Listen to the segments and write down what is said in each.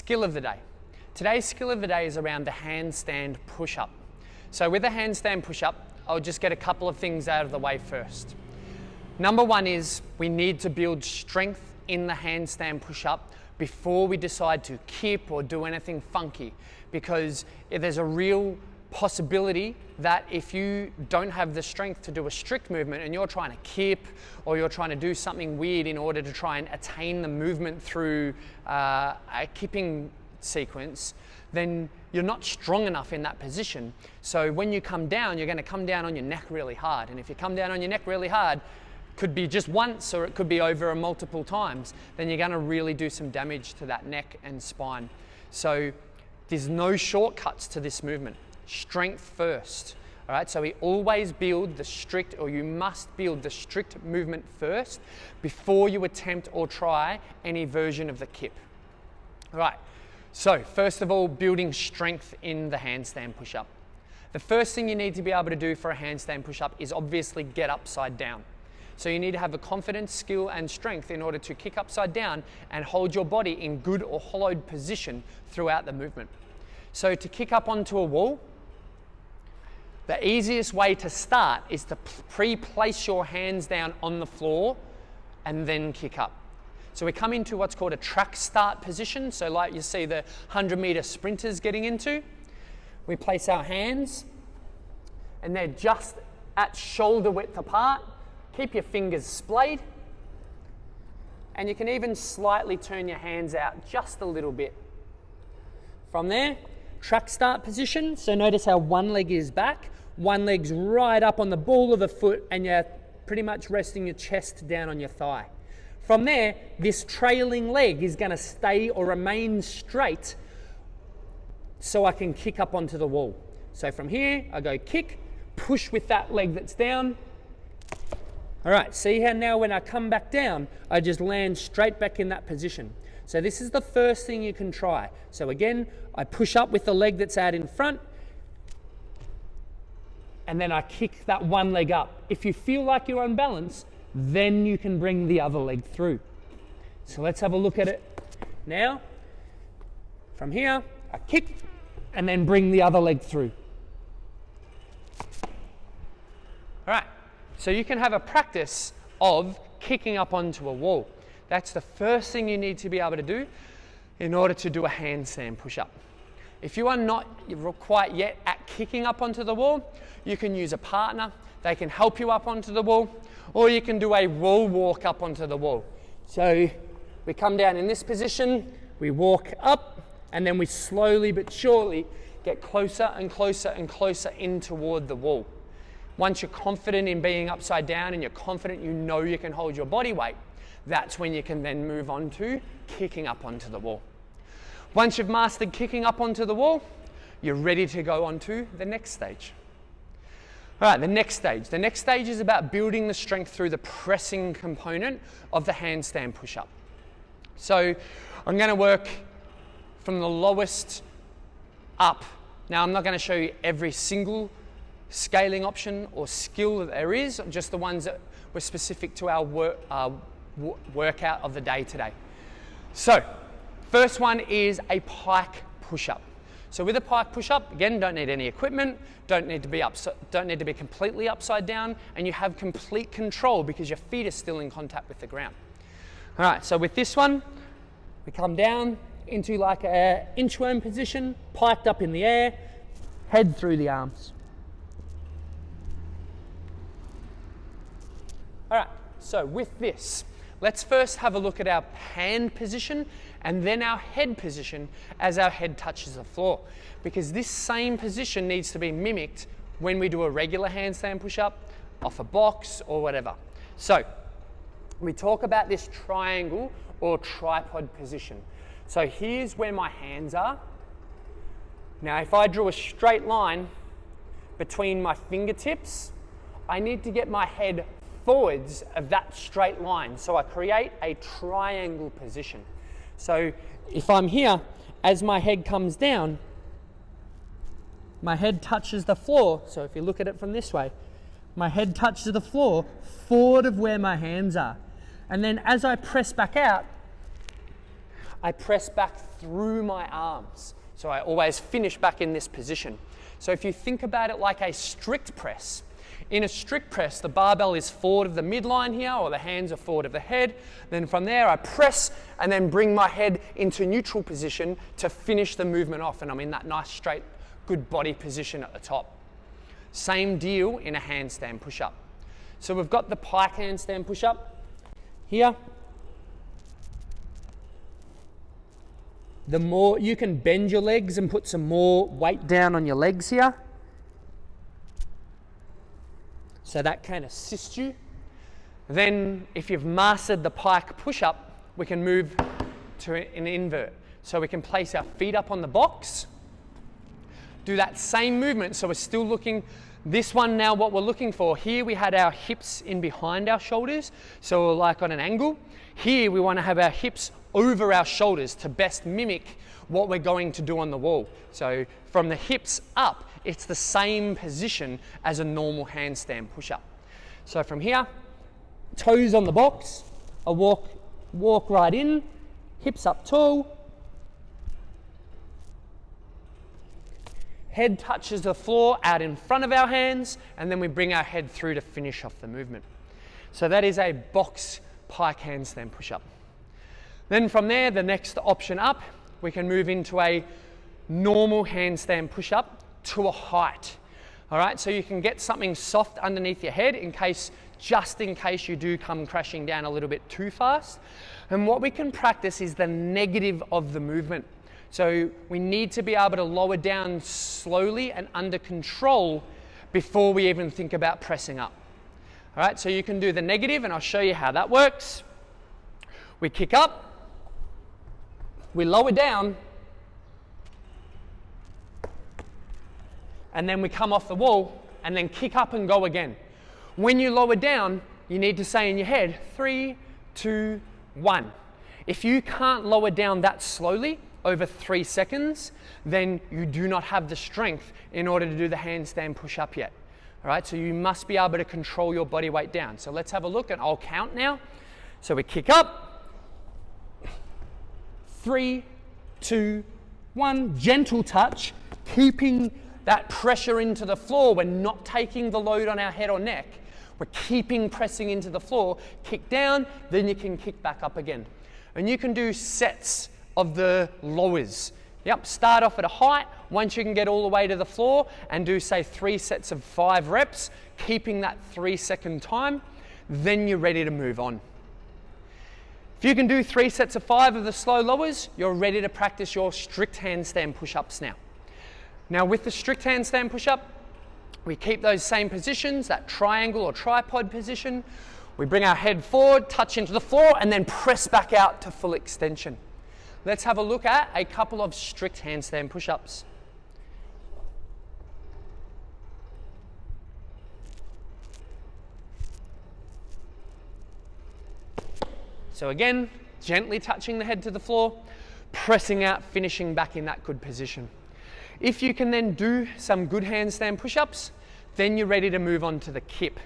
skill of the day. Today's skill of the day is around the handstand push-up. So with a handstand push-up, I'll just get a couple of things out of the way first. Number one is we need to build strength in the handstand push-up before we decide to kip or do anything funky, because there's a real possibility that if you don't have the strength to do a strict movement and you're trying to kip or you're trying to do something weird in order to try and attain the movement through a kipping sequence, then you're not strong enough in that position. So when you come down, you're going to come down on your neck really hard. And if you come down on your neck really hard, could be just once or it could be over multiple times, then you're going to really do some damage to that neck and spine. So there's no shortcuts to this movement. Strength first. All right, so we always build the strict, or you must build the strict movement first before you attempt or try any version of the kip. All right, so first of all, building strength in the handstand push-up. The first thing you need to be able to do for a handstand push-up is obviously get upside down. So you need to have a confidence, skill and strength in order to kick upside down and hold your body in good or hollowed position throughout the movement. So to kick up onto a wall, the easiest way to start is to pre-place your hands down on the floor and then kick up. So we come into what's called a track start position. So like you see the 100-meter sprinters getting into, we place our hands and they're just at shoulder width apart. Keep your fingers splayed, and you can even slightly turn your hands out just a little bit. From there, track start position. So notice how one leg is back, one leg's right up on the ball of the foot, and you're pretty much resting your chest down on your thigh. From there, this trailing leg is going to stay or remain straight so I can kick up onto the wall. So from here, I go kick, push with that leg that's down. All right, see how now when I come back down, I just land straight back in that position. So this is the first thing you can try. So again, I push up with the leg that's out in front, and then I kick that one leg up. If you feel like you're unbalanced, then you can bring the other leg through. So let's have a look at it now. From here, I kick, and then bring the other leg through. All right. So you can have a practice of kicking up onto a wall. That's the first thing you need to be able to do in order to do a handstand push-up. If you are not quite yet at kicking up onto the wall, you can use a partner. They can help you up onto the wall, or you can do a wall walk up onto the wall. So we come down in this position, we walk up, and then we slowly but surely get closer and closer and closer in toward the wall. Once you're confident in being upside down and you're confident you know you can hold your body weight, that's when you can then move on to kicking up onto the wall. Once you've mastered kicking up onto the wall, you're ready to go on to the next stage. All right, the next stage. The next stage is about building the strength through the pressing component of the handstand push-up. So I'm going to work from the lowest up. Now I'm not going to show you every single scaling option or skill that there is, just the ones that were specific to our workout of the day today. So first one is a pike push-up. So with a pike push-up, again, don't need any equipment, don't need to be completely upside down, and you have complete control because your feet are still in contact with the ground. All right, so with this one, we come down into like a inchworm position, piked up in the air, head through the arms. All right, so with this, let's first have a look at our hand position and then our head position as our head touches the floor, because this same position needs to be mimicked when we do a regular handstand push-up, off a box or whatever. So we talk about this triangle or tripod position. So here's where my hands are. Now if I drew a straight line between my fingertips, I need to get my head forwards of that straight line. So I create a triangle position. So if I'm here, as my head comes down, my head touches the floor. So if you look at it from this way, my head touches the floor forward of where my hands are. And then as I press back out, I press back through my arms. So I always finish back in this position. So if you think about it like a strict press, in a strict press, the barbell is forward of the midline here, or the hands are forward of the head. Then from there, I press and then bring my head into neutral position to finish the movement off, and I'm in that nice straight, good body position at the top. Same deal in a handstand push-up. So we've got the pike handstand push-up here. The more you can bend your legs and put some more weight down on your legs here, so that can assist you. Then if you've mastered the pike push-up, we can move to an invert. So we can place our feet up on the box, do that same movement. So we're still looking, this one now what we're looking for, here we had our hips in behind our shoulders, so we're like on an angle. Here we want to have our hips over our shoulders to best mimic what we're going to do on the wall. So from the hips up, it's the same position as a normal handstand push-up. So from here, toes on the box, I walk right in, hips up tall, head touches the floor out in front of our hands, and then we bring our head through to finish off the movement. So that is a box pike handstand push-up. Then from there, the next option up, we can move into a normal handstand push-up to a height. All right, so you can get something soft underneath your head just in case you do come crashing down a little bit too fast. And what we can practice is the negative of the movement. So we need to be able to lower down slowly and under control before we even think about pressing up. All right, so you can do the negative, and I'll show you how that works. We kick up, we lower down, and then we come off the wall and then kick up and go again. When you lower down, you need to say in your head, 3, 2, 1. If you can't lower down that slowly over 3 seconds, then you do not have the strength in order to do the handstand push-up yet. All right, so you must be able to control your body weight down. So let's have a look, and I'll count now. So we kick up, 3, 2, 1, gentle touch, keeping that pressure into the floor. We're not taking the load on our head or neck. We're keeping pressing into the floor. Kick down, then you can kick back up again. And you can do sets of the lowers. Yep, start off at a height. Once you can get all the way to the floor and do, say, 3 sets of 5 reps, keeping that 3-second time, then you're ready to move on. If you can do 3 sets of 5 of the slow lowers, you're ready to practice your strict handstand push-ups now. Now with the strict handstand push-up, we keep those same positions, that triangle or tripod position. We bring our head forward, touch into the floor, and then press back out to full extension. Let's have a look at a couple of strict handstand push-ups. So again, gently touching the head to the floor, pressing out, finishing back in that good position. If you can then do some good handstand push-ups, then you're ready to move on to the kip.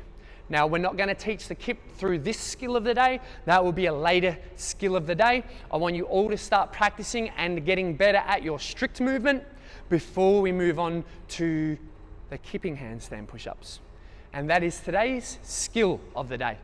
Now, we're not going to teach the kip through this skill of the day. That will be a later skill of the day. I want you all to start practicing and getting better at your strict movement before we move on to the kipping handstand push-ups. And that is today's skill of the day.